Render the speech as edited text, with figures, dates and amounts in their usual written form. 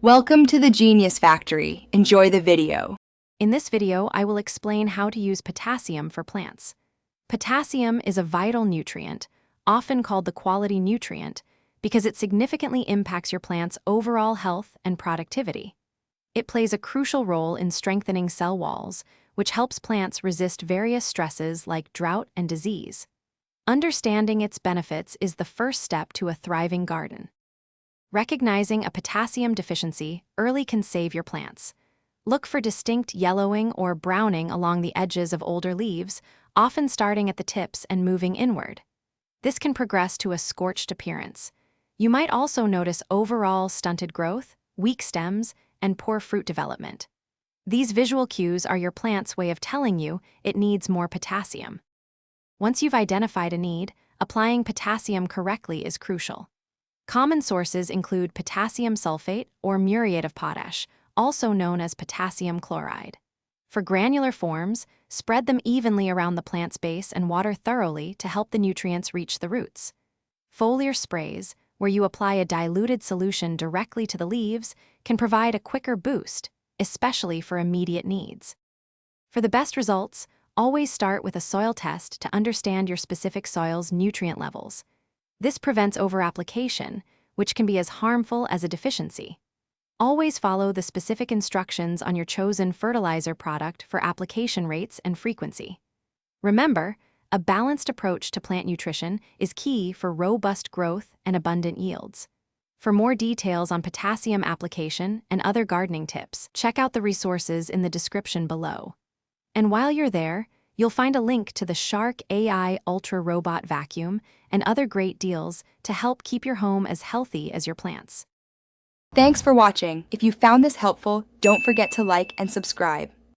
Welcome to the Genius Factory. Enjoy the video. In this video, I will explain how to use potassium for plants. Potassium is a vital nutrient, often called the quality nutrient, because it significantly impacts your plant's overall health and productivity. It plays a crucial role in strengthening cell walls, which helps plants resist various stresses like drought and disease. Understanding its benefits is the first step to a thriving garden. Recognizing a potassium deficiency early can save your plants. Look for distinct yellowing or browning along the edges of older leaves, often starting at the tips and moving inward. This can progress to a scorched appearance. You might also notice overall stunted growth, weak stems, and poor fruit development. These visual cues are your plant's way of telling you it needs more potassium. Once you've identified a need, applying potassium correctly is crucial. Common sources include potassium sulfate or muriate of potash, also known as potassium chloride. For granular forms, spread them evenly around the plant's base and water thoroughly to help the nutrients reach the roots. Foliar sprays, where you apply a diluted solution directly to the leaves, can provide a quicker boost, especially for immediate needs. For the best results, always start with a soil test to understand your specific soil's nutrient levels. This prevents overapplication, which can be as harmful as a deficiency. Always follow the specific instructions on your chosen fertilizer product for application rates and frequency. Remember, a balanced approach to plant nutrition is key for robust growth and abundant yields. For more details on potassium application and other gardening tips, check out the resources in the description below. And while you're there, you'll find a link to the Shark AI Ultra Robot Vacuum and other great deals to help keep your home as healthy as your plants. Thanks for watching. If you found this helpful, don't forget to like and subscribe.